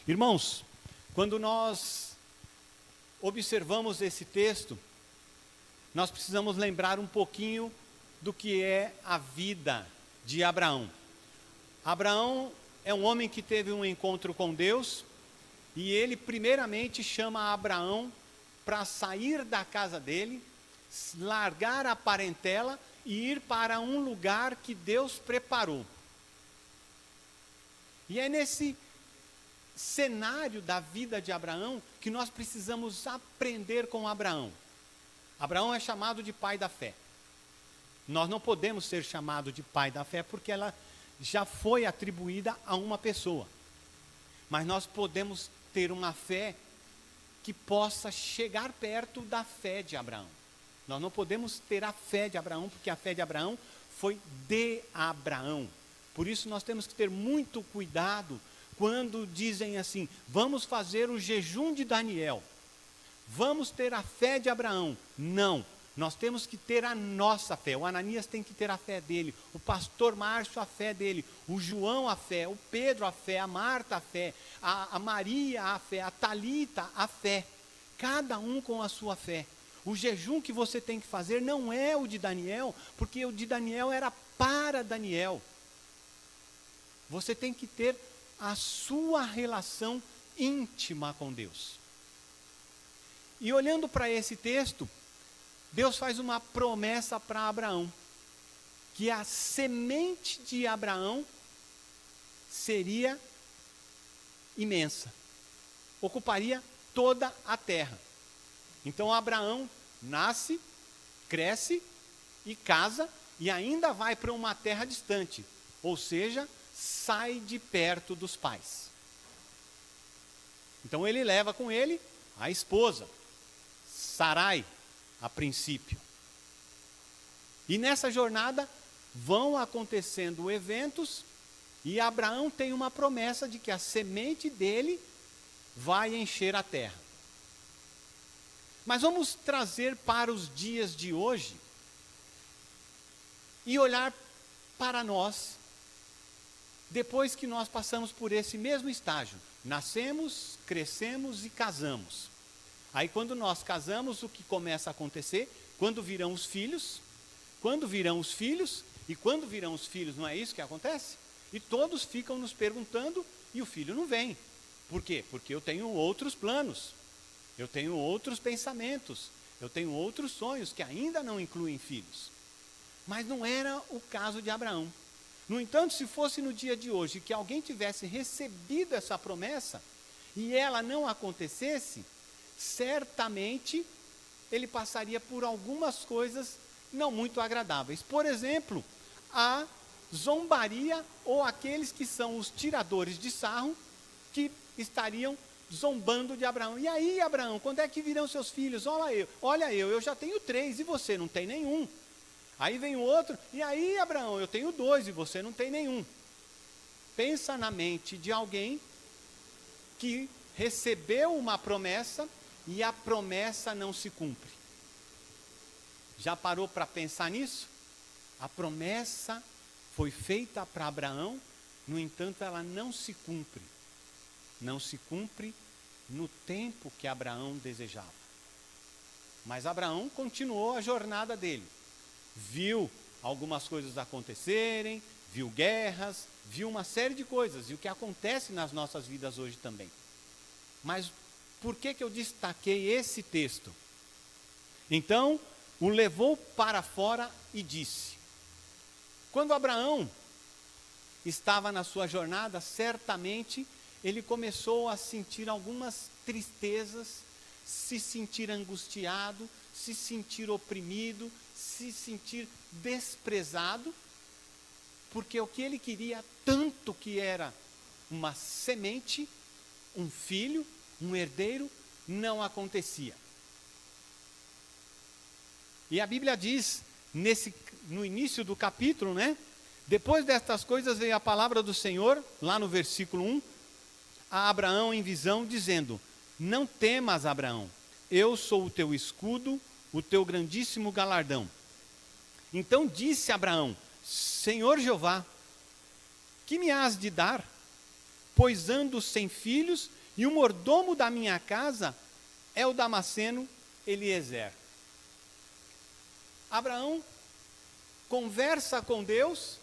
Irmãos, quando nós observamos esse texto, nós precisamos lembrar um pouquinho do que é a vida de Abraão. Abraão é um homem que teve um encontro com Deus, e ele primeiramente chama Abraão para sair da casa dele, largar a parentela e ir para um lugar que Deus preparou. E é nesse cenário da vida de Abraão que nós precisamos aprender com Abraão. Abraão é chamado de pai da fé. Nós não podemos ser chamados de pai da fé porque ela já foi atribuída a uma pessoa. Mas nós podemos ter uma fé que possa chegar perto da fé de Abraão. Nós não podemos ter a fé de Abraão, porque a fé de Abraão foi de Abraão. Por isso nós temos que ter muito cuidado quando dizem assim: vamos fazer o jejum de Daniel, vamos ter a fé de Abraão. Não, nós temos que ter a nossa fé. O Ananias tem que ter a fé dele, o pastor Márcio a fé dele, o João a fé, o Pedro a fé, a Marta a fé, a Maria a fé, a Talita a fé, cada um com a sua fé. O jejum que você tem que fazer não é o de Daniel, porque o de Daniel era para Daniel. Você tem que ter a sua relação íntima com Deus. E olhando para esse texto, Deus faz uma promessa para Abraão, que a semente de Abraão seria imensa, ocuparia toda a terra. Então Abraão nasce, cresce e casa, e ainda vai para uma terra distante, ou seja, sai de perto dos pais. Então ele leva com ele a esposa, Sarai, a princípio. E nessa jornada vão acontecendo eventos, e Abraão tem uma promessa de que a semente dele vai encher a terra. Mas vamos trazer para os dias de hoje e olhar para nós, depois que nós passamos por esse mesmo estágio. Nascemos, crescemos e casamos. Aí quando nós casamos, o que começa a acontecer? Quando virão os filhos, e quando virão os filhos, não é isso que acontece? E todos ficam nos perguntando, e o filho não vem. Por quê? Porque eu tenho outros planos, eu tenho outros pensamentos, eu tenho outros sonhos que ainda não incluem filhos. Mas não era o caso de Abraão. No entanto, se fosse no dia de hoje que alguém tivesse recebido essa promessa e ela não acontecesse, certamente ele passaria por algumas coisas não muito agradáveis. Por exemplo, a zombaria, ou aqueles que são os tiradores de sarro, que estariam zombando de Abraão. E aí, Abraão, quando é que virão seus filhos? Olha eu já tenho 3 e você não tem nenhum. Aí vem o outro, e aí, Abraão, eu tenho 2 e você não tem nenhum. Pensa na mente de alguém que recebeu uma promessa e a promessa não se cumpre. Já parou para pensar nisso? A promessa foi feita para Abraão, no entanto ela não se cumpre. Não se cumpre no tempo que Abraão desejava. Mas Abraão continuou a jornada dele. Viu algumas coisas acontecerem, viu guerras, viu uma série de coisas, e o que acontece nas nossas vidas hoje também. Mas por que eu destaquei esse texto? Então, o levou para fora e disse. Quando Abraão estava na sua jornada, certamente ele começou a sentir algumas tristezas, se sentir angustiado, se sentir oprimido, se sentir desprezado, porque o que ele queria tanto, que era uma semente, um filho, um herdeiro, não acontecia. E a Bíblia diz, no início do capítulo, depois destas coisas veio a palavra do Senhor, lá no versículo 1, a Abraão em visão, dizendo: não temas, Abraão, eu sou o teu escudo, o teu grandíssimo galardão. Então disse Abraão: Senhor Jeová, que me hás de dar? pois ando sem filhos, e o mordomo da minha casa é o Damasceno Eliezer. Abraão conversa com Deus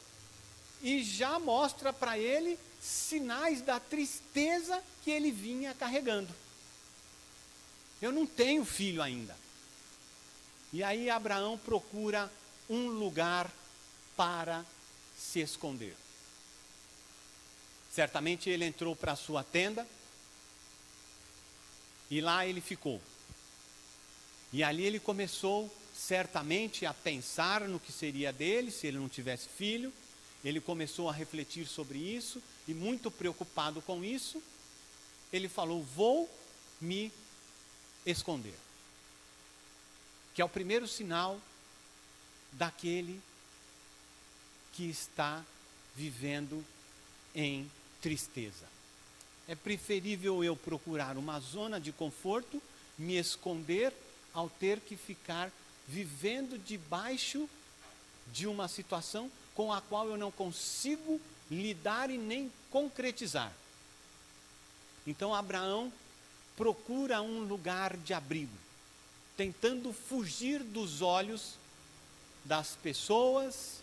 e já mostra para ele sinais da tristeza que ele vinha carregando. Eu não tenho filho ainda. E aí Abraão procura um lugar para se esconder. Certamente ele entrou para a sua tenda e lá ele ficou. E ali ele começou certamente a pensar no que seria dele se ele não tivesse filho. Ele começou a refletir sobre isso e, muito preocupado com isso, ele falou: vou me esconder. Que é o primeiro sinal daquele que está vivendo em tristeza. É preferível eu procurar uma zona de conforto, me esconder, ao ter que ficar vivendo debaixo de uma situação com a qual eu não consigo lidar e nem concretizar. Então Abraão procura um lugar de abrigo, tentando fugir dos olhos das pessoas,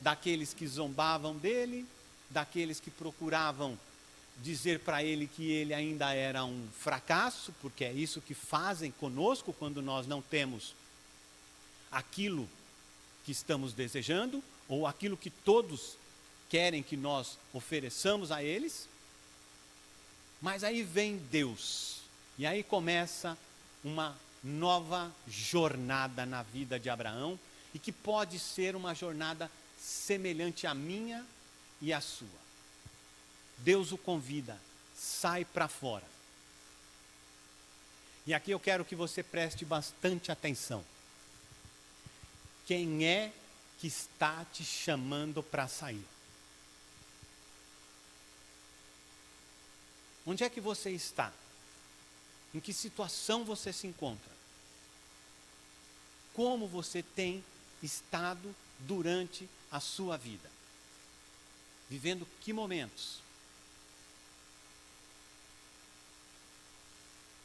daqueles que zombavam dele, daqueles que procuravam dizer para ele que ele ainda era um fracasso, porque é isso que fazem conosco quando nós não temos aquilo que estamos desejando, ou aquilo que todos querem que nós ofereçamos a eles. Mas aí vem Deus, e aí começa uma nova jornada na vida de Abraão, e que pode ser uma jornada semelhante à minha e à sua. Deus o convida, sai para fora. E aqui eu quero que você preste bastante atenção. Quem é que está te chamando para sair? Onde é que você está? Em que situação você se encontra? Como você tem estado durante a sua vida? Vivendo que momentos?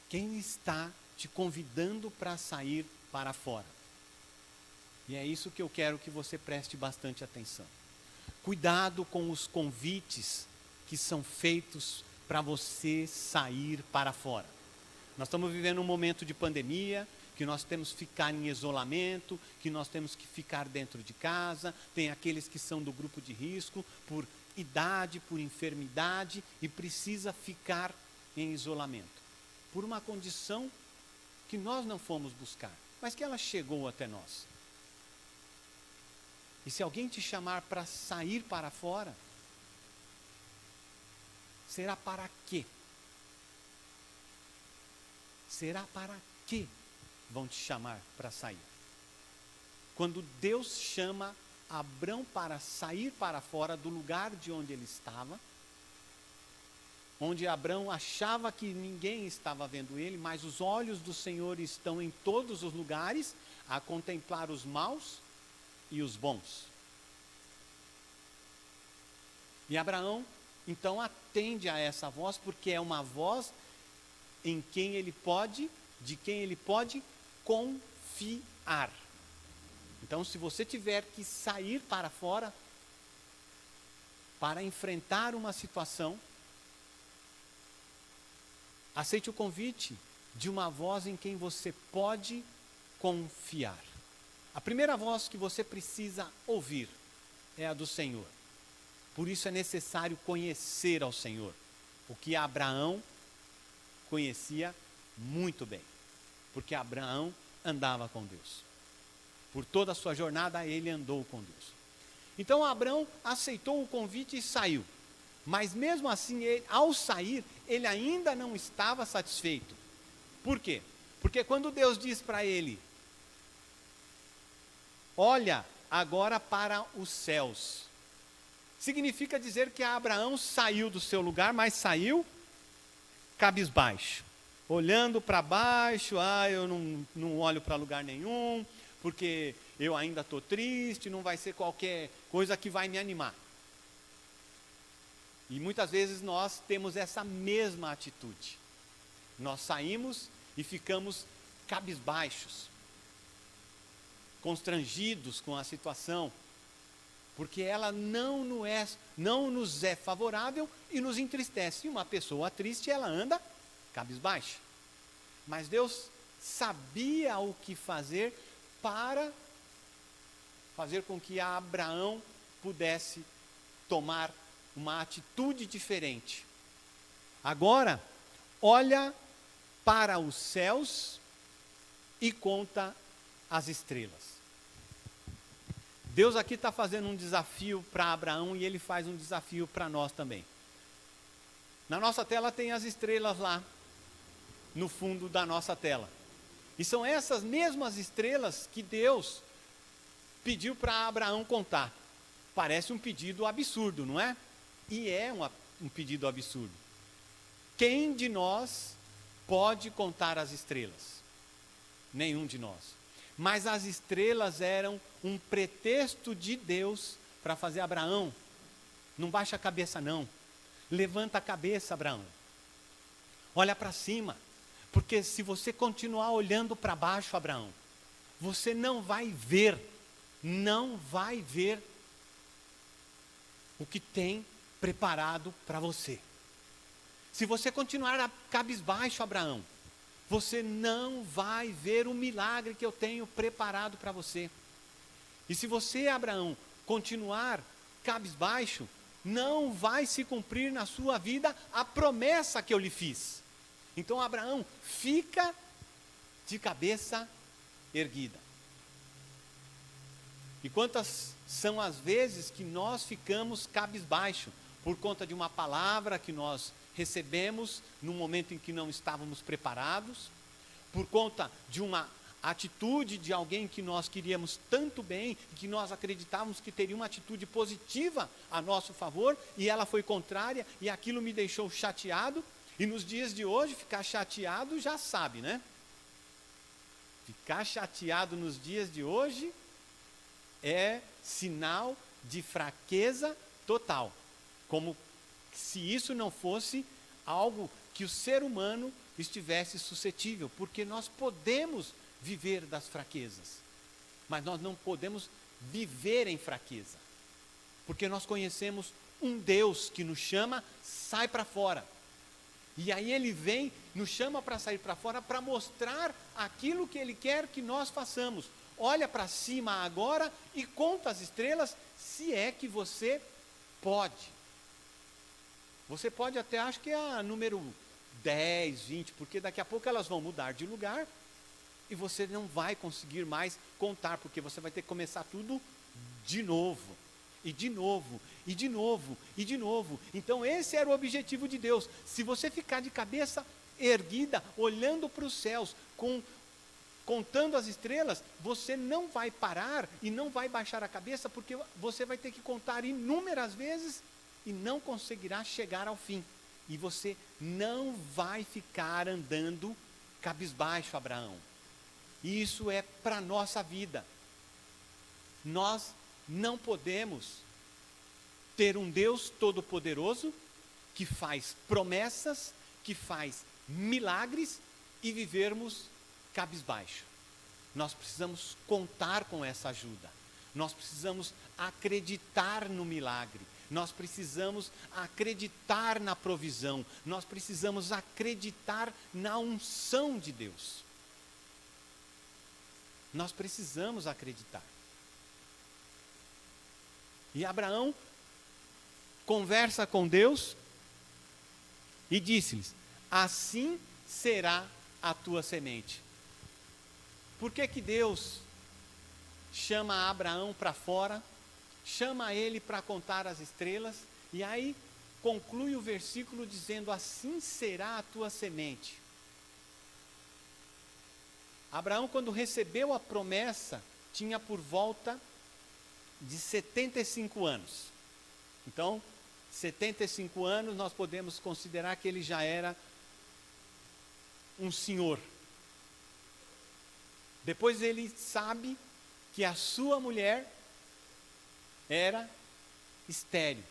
Quem está te convidando para sair para fora? E é isso que eu quero que você preste bastante atenção. Cuidado com os convites que são feitos para você sair para fora. Nós estamos vivendo um momento de pandemia, que nós temos que ficar em isolamento, que nós temos que ficar dentro de casa. Tem aqueles que são do grupo de risco por idade, por enfermidade, e precisa ficar em isolamento. Por uma condição que nós não fomos buscar, mas que ela chegou até nós. E se alguém te chamar para sair para fora, será para quê? Será para quê vão te chamar para sair? Quando Deus chama Abrão para sair para fora do lugar de onde ele estava, onde Abrão achava que ninguém estava vendo ele, mas os olhos do Senhor estão em todos os lugares, a contemplar os maus e os bons. E Abraão, então, atende a essa voz, porque é uma voz em quem ele pode, de quem ele pode confiar. Então, se você tiver que sair para fora, para enfrentar uma situação, aceite o convite de uma voz em quem você pode confiar. A primeira voz que você precisa ouvir é a do Senhor. Por isso é necessário conhecer ao Senhor, o que Abraão conhecia muito bem, porque Abraão andava com Deus. Por toda a sua jornada ele andou com Deus. Então Abraão aceitou o convite e saiu. Mas mesmo assim, ao sair, ele ainda não estava satisfeito. Por quê? Porque quando Deus diz para ele: olha agora para os céus, significa dizer que Abraão saiu do seu lugar, mas saiu cabisbaixo, olhando para baixo. Eu não olho para lugar nenhum, porque eu ainda estou triste, não vai ser qualquer coisa que vai me animar. E muitas vezes nós temos essa mesma atitude. Nós saímos e ficamos cabisbaixos, constrangidos com a situação, porque ela não nos é favorável e nos entristece. E uma pessoa triste, ela anda cabisbaixa. Mas Deus sabia o que fazer para fazer com que Abraão pudesse tomar uma atitude diferente. Agora, olha para os céus e conta as estrelas. Deus aqui está fazendo um desafio para Abraão e ele faz um desafio para nós também. Na nossa tela tem as estrelas lá, no fundo da nossa tela. E são essas mesmas estrelas que Deus pediu para Abraão contar. Parece um pedido absurdo, não é? E é um pedido absurdo. Quem de nós pode contar as estrelas? Nenhum de nós. Mas as estrelas eram um pretexto de Deus para fazer Abraão. Não baixa a cabeça não. Levanta a cabeça, Abraão. Olha para cima. Porque se você continuar olhando para baixo, Abraão, você não vai ver o que tem preparado para você. Se você continuar cabisbaixo, Abraão, você não vai ver o milagre que eu tenho preparado para você. E se você, Abraão, continuar cabisbaixo, não vai se cumprir na sua vida a promessa que eu lhe fiz. Então, Abraão, fica de cabeça erguida. E quantas são as vezes que nós ficamos cabisbaixo por conta de uma palavra que nós recebemos no momento em que não estávamos preparados, por conta de uma atitude de alguém que nós queríamos tanto bem, que nós acreditávamos que teria uma atitude positiva a nosso favor, e ela foi contrária, e aquilo me deixou chateado. E nos dias de hoje, ficar chateado já sabe, né? Ficar chateado nos dias de hoje é sinal de fraqueza total. Como se isso não fosse algo que o ser humano estivesse suscetível. Porque nós podemos viver das fraquezas, mas nós não podemos viver em fraqueza. Porque nós conhecemos um Deus que nos chama, sai para fora. E aí ele vem, nos chama para sair para fora, para mostrar aquilo que ele quer que nós façamos. Olha para cima agora e conta as estrelas, se é que você pode. Você pode até, acho que é a número 10, 20, porque daqui a pouco elas vão mudar de lugar e você não vai conseguir mais contar, porque você vai ter que começar tudo de novo. E de novo, e de novo, e de novo. Então esse era o objetivo de Deus. Se você ficar de cabeça erguida, olhando para os céus, contando as estrelas, você não vai parar e não vai baixar a cabeça, porque você vai ter que contar inúmeras vezes e não conseguirá chegar ao fim. E você não vai ficar andando cabisbaixo, Abraão. E isso é para a nossa vida. Nós não podemos ter um Deus todo-poderoso que faz promessas, que faz milagres e vivermos cabisbaixo. Nós precisamos contar com essa ajuda. Nós precisamos acreditar no milagre. Nós precisamos acreditar na provisão. Nós precisamos acreditar na unção de Deus. Nós precisamos acreditar. E Abraão conversa com Deus e disse-lhes: assim será a tua semente. Por que que Deus chama Abraão para fora, chama ele para contar as estrelas, e aí conclui o versículo dizendo: assim será a tua semente. Abraão, quando recebeu a promessa, tinha por volta de 75 anos. Então, 75 anos nós podemos considerar que ele já era um senhor. Depois ele sabe que a sua mulher era estéril.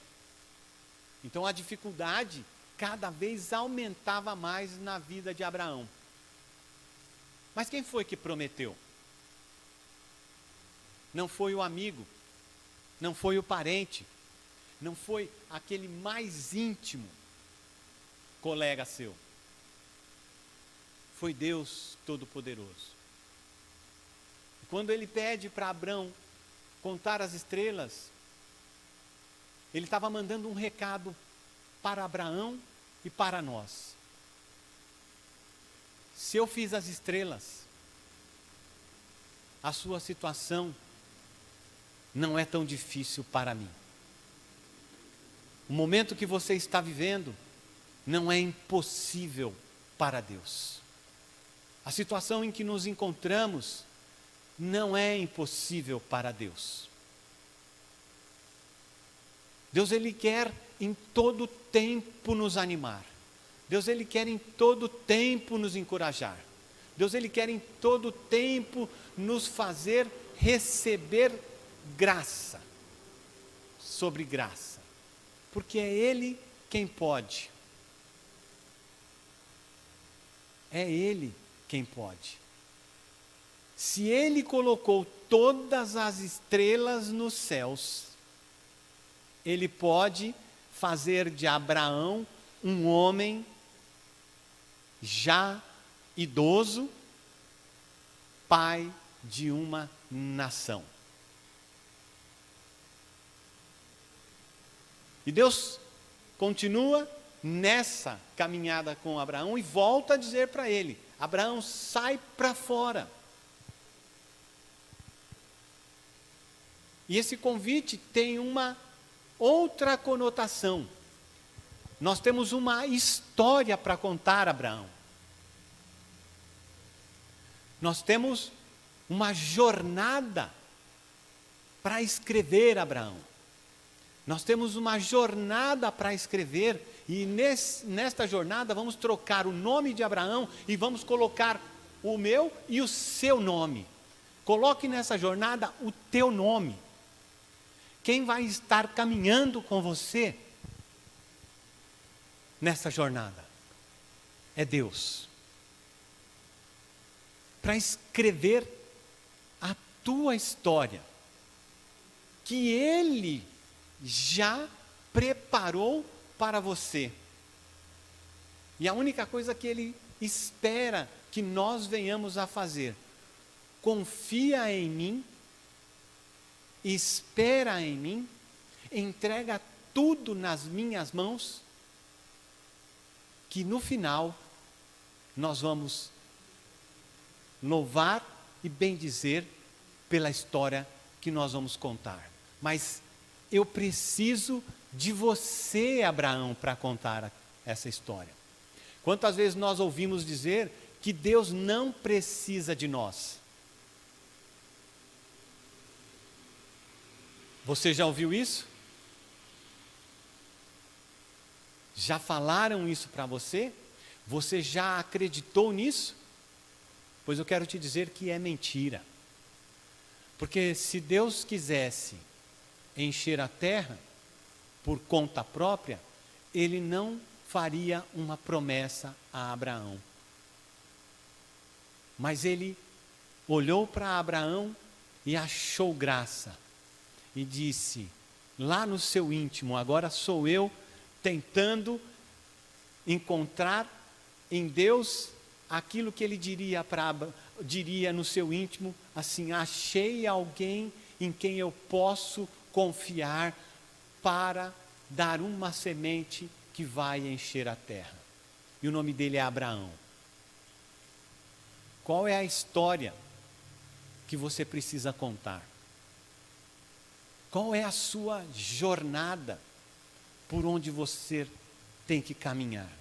Então a dificuldade cada vez aumentava mais na vida de Abraão. Mas quem foi que prometeu? Não foi o amigo, não foi o parente, não foi aquele mais íntimo colega seu. Foi Deus Todo-Poderoso. Quando ele pede para Abraão contar as estrelas, ele estava mandando um recado para Abraão e para nós. Se eu fiz as estrelas, a sua situação não é tão difícil para mim. O momento que você está vivendo não é impossível para Deus. A situação em que nos encontramos não é impossível para Deus. Deus, Ele quer em todo tempo nos animar. Deus, Ele quer em todo tempo nos encorajar. Deus, Ele quer em todo tempo nos fazer receber graça sobre graça. Porque é Ele quem pode. É Ele quem pode. Se Ele colocou todas as estrelas nos céus, Ele pode fazer de Abraão um homem já idoso, pai de uma nação. E Deus continua nessa caminhada com Abraão e volta a dizer para ele: Abraão, sai para fora. E esse convite tem uma outra conotação. Nós temos uma história para contar, Abraão. Nós temos uma jornada para escrever, Abraão. Nós temos uma jornada para escrever e nesta jornada vamos trocar o nome de Abraão e vamos colocar o meu e o seu nome. Coloque nessa jornada o teu nome. Quem vai estar caminhando com você nessa jornada? É Deus. Para escrever a tua história, que Ele já preparou para você. E a única coisa que Ele espera que nós venhamos a fazer: confia em mim, espera em mim, entrega tudo nas minhas mãos, que no final nós vamos louvar e bendizer pela história que nós vamos contar. Mas eu preciso de você, Abraão, para contar essa história. Quantas vezes nós ouvimos dizer que Deus não precisa de nós? Você já ouviu isso? Já falaram isso para você? Você já acreditou nisso? Pois eu quero te dizer que é mentira. Porque se Deus quisesse encher a terra por conta própria, Ele não faria uma promessa a Abraão. Mas Ele olhou para Abraão e achou graça. E disse, lá no seu íntimo, agora sou eu tentando encontrar em Deus aquilo que Ele diria no seu íntimo, assim: achei alguém em quem eu posso confiar para dar uma semente que vai encher a terra. E o nome dele é Abraão. Qual é a história que você precisa contar? Qual é a sua jornada por onde você tem que caminhar?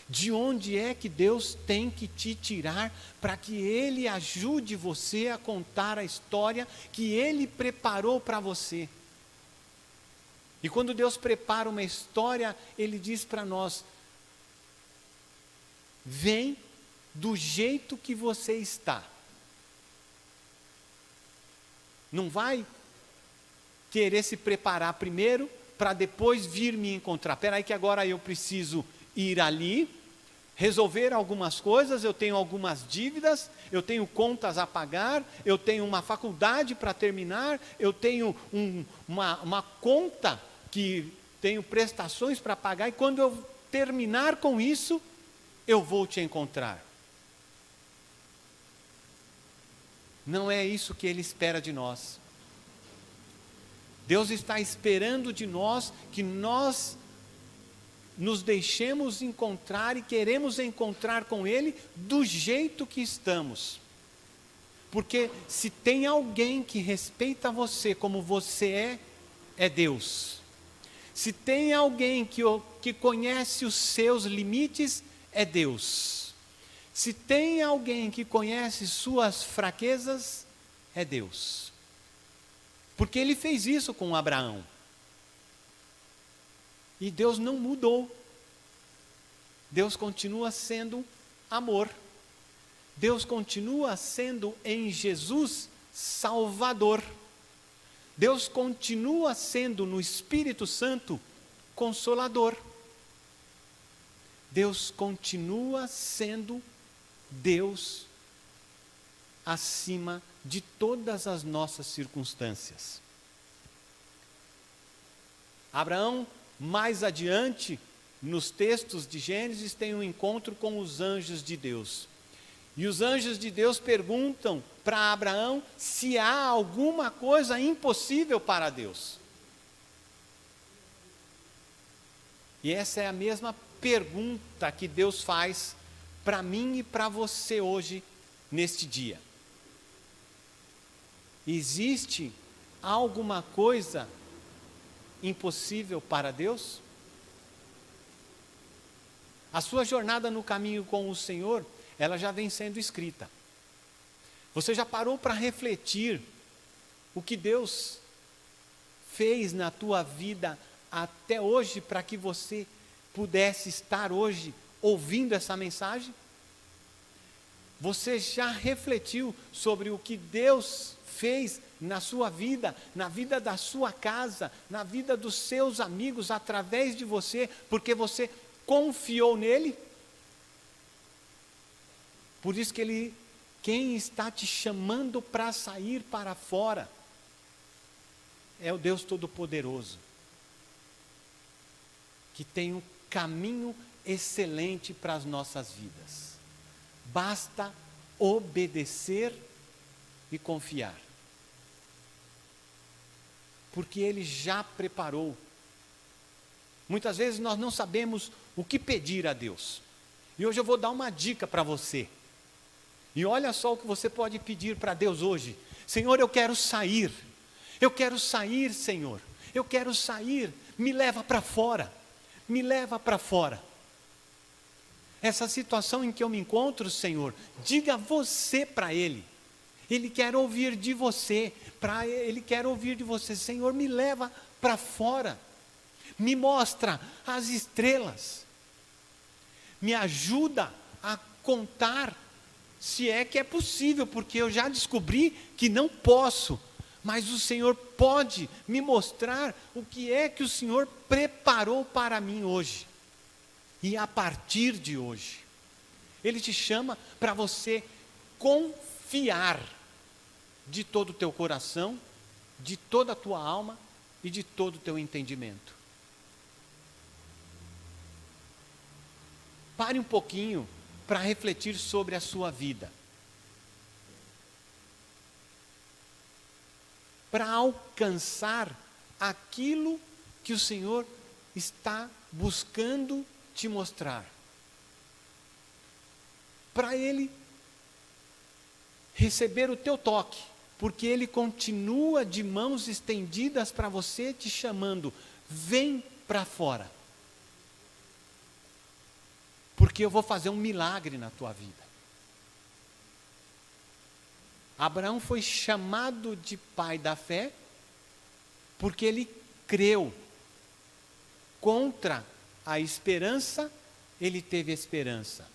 De onde é que Deus tem que te tirar para que Ele ajude você a contar a história que Ele preparou para você? E quando Deus prepara uma história, Ele diz para nós: vem do jeito que você está. Não vai querer se preparar primeiro para depois vir me encontrar. Espera aí que agora eu preciso ir ali, resolver algumas coisas, eu tenho algumas dívidas, eu tenho contas a pagar, eu tenho uma faculdade para terminar, eu tenho uma conta que tenho prestações para pagar, e quando eu terminar com isso, eu vou te encontrar. Não é isso que Ele espera de nós. Deus está esperando de nós que nós nos deixemos encontrar e queremos encontrar com Ele do jeito que estamos. Porque se tem alguém que respeita você como você é Deus. Se tem alguém que conhece os seus limites, é Deus. Se tem alguém que conhece suas fraquezas, é Deus. Porque Ele fez isso com Abraão. E Deus não mudou. Deus continua sendo amor. Deus continua sendo em Jesus Salvador. Deus continua sendo no Espírito Santo Consolador. Deus continua sendo Deus acima de todas as nossas circunstâncias. Abraão, mais adiante, nos textos de Gênesis, tem um encontro com os anjos de Deus. E os anjos de Deus perguntam para Abraão se há alguma coisa impossível para Deus. E essa é a mesma pergunta que Deus faz para mim e para você hoje, neste dia. Existe alguma coisa impossível para Deus? A sua jornada no caminho com o Senhor, ela já vem sendo escrita. Você já parou para refletir o que Deus fez na tua vida até hoje para que você pudesse estar hoje ouvindo essa mensagem? Você já refletiu sobre o que Deus fez na sua vida, na vida da sua casa, na vida dos seus amigos, através de você, porque você confiou nele? Por isso que quem está te chamando para sair para fora, é o Deus Todo-Poderoso, que tem um caminho excelente para as nossas vidas. Basta obedecer e confiar. Porque Ele já preparou. Muitas vezes nós não sabemos o que pedir a Deus. E hoje eu vou dar uma dica para você. E olha só o que você pode pedir para Deus hoje. Senhor, eu quero sair. Eu quero sair, Senhor. Eu quero sair. Me leva para fora. Me leva para fora. Essa situação em que eu me encontro, Senhor, diga você para Ele. Ele quer ouvir de você. Ele quer ouvir de você. Senhor, me leva para fora. Me mostra as estrelas. Me ajuda a contar, se é que é possível, porque eu já descobri que não posso. Mas o Senhor pode me mostrar o que é que o Senhor preparou para mim hoje. E a partir de hoje, Ele te chama para você confiar de todo o teu coração, de toda a tua alma e de todo o teu entendimento. Pare um pouquinho para refletir sobre a sua vida. Para alcançar aquilo que o Senhor está buscando te mostrar. Para Ele receber o teu toque, porque Ele continua de mãos estendidas para você, te chamando, vem para fora. Porque eu vou fazer um milagre na tua vida. Abraão foi chamado de pai da fé, porque ele creu. Contra a esperança, ele teve esperança.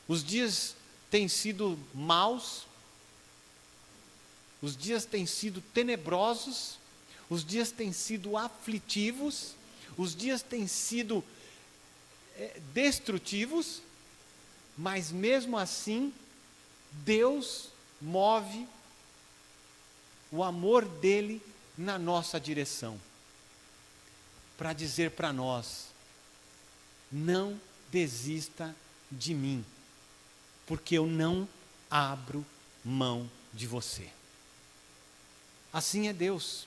Os dias têm sido maus, os dias têm sido tenebrosos, os dias têm sido aflitivos, os dias têm sido destrutivos, mas mesmo assim, Deus move o amor dele na nossa direção, para dizer para nós: não desista de mim, porque eu não abro mão de você. Assim é Deus,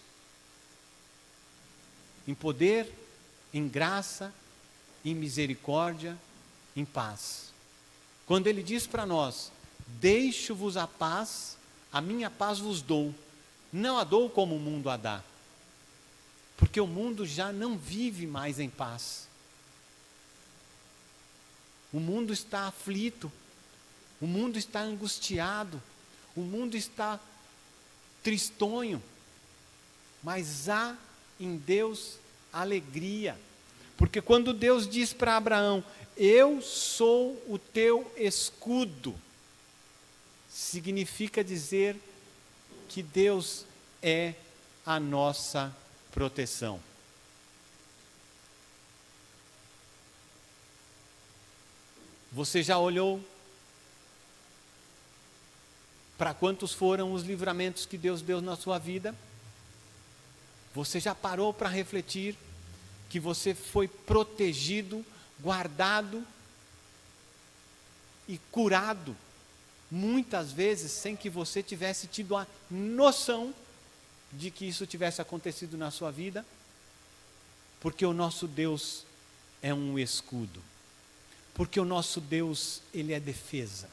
em poder, em graça, em misericórdia, em paz. Quando Ele diz para nós: deixo-vos a paz vos dou, não a dou como o mundo a dá, porque o mundo já não vive mais em paz. O mundo está aflito, o mundo está angustiado, o mundo está tristonho, mas há em Deus alegria, porque quando Deus diz para Abraão: eu sou o teu escudo, significa dizer que Deus é a nossa proteção. Você já olhou para quantos foram os livramentos que Deus deu na sua vida? Você já parou para refletir que você foi protegido, guardado e curado, muitas vezes sem que você tivesse tido a noção de que isso tivesse acontecido na sua vida? Porque o nosso Deus é um escudo, porque o nosso Deus, Ele é defesa,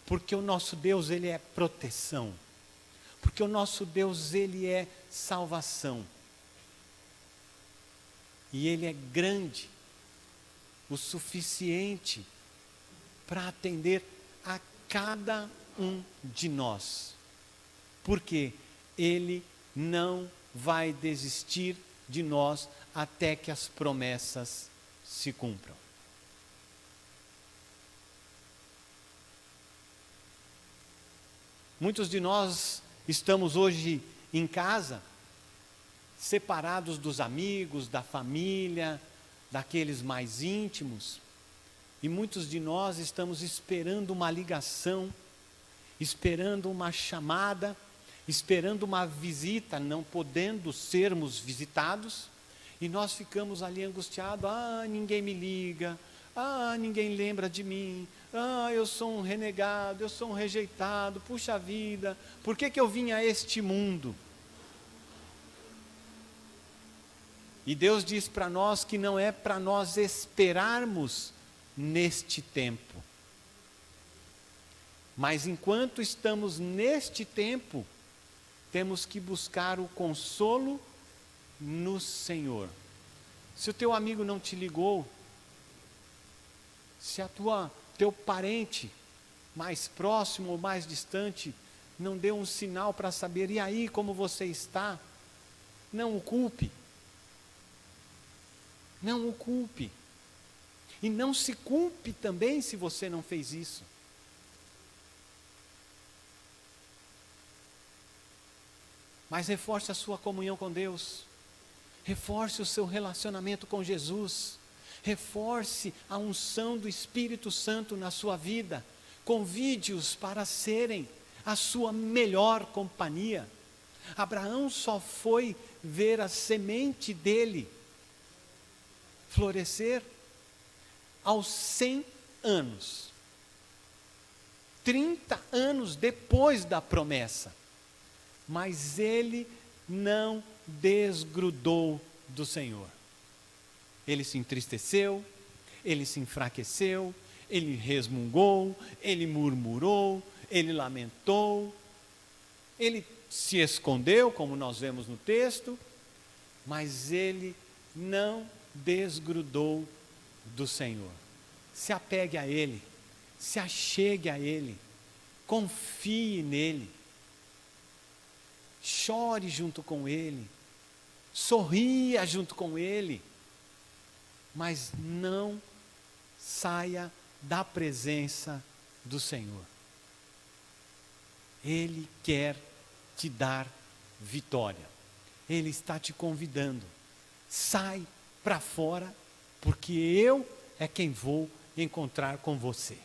porque o nosso Deus, Ele é proteção, porque o nosso Deus, Ele é salvação, e Ele é grande o suficiente para atender a cada um de nós, porque Ele não vai desistir de nós até que as promessas se cumpram. Muitos de nós estamos hoje em casa, separados dos amigos, da família, daqueles mais íntimos, e muitos de nós estamos esperando uma ligação, esperando uma chamada, esperando uma visita, não podendo sermos visitados, e nós ficamos ali angustiados: ninguém me liga, ninguém lembra de mim, eu sou um renegado, eu sou um rejeitado, puxa vida, por que eu vim a este mundo? E Deus diz para nós que não é para nós esperarmos neste tempo, mas enquanto estamos neste tempo, temos que buscar o consolo no Senhor. Se o teu amigo não te ligou, se teu parente mais próximo ou mais distante não deu um sinal para saber: e aí, como você está? Não o culpe. Não o culpe. E não se culpe também se você não fez isso. Mas reforce a sua comunhão com Deus. Reforce o seu relacionamento com Jesus. Reforce a unção do Espírito Santo na sua vida. Convide-os para serem a sua melhor companhia. Abraão só foi ver a semente dele florescer aos 100 anos. 30 anos depois da promessa. Mas ele não desgrudou do Senhor. Ele se entristeceu, ele se enfraqueceu, ele resmungou, ele murmurou, ele lamentou, ele se escondeu, como nós vemos no texto, mas ele não desgrudou do Senhor. Se apegue a Ele, se achegue a Ele, confie nele, chore junto com Ele, sorria junto com Ele, mas não saia da presença do Senhor. Ele quer te dar vitória. Ele está te convidando. Sai para fora, porque eu é quem vou encontrar com você.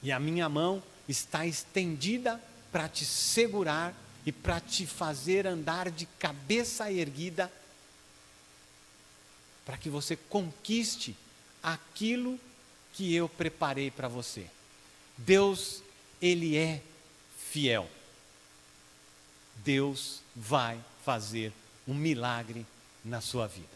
E a minha mão está estendida para te segurar e para te fazer andar de cabeça erguida, para que você conquiste aquilo que eu preparei para você. Deus, Ele é fiel. Deus vai fazer um milagre na sua vida.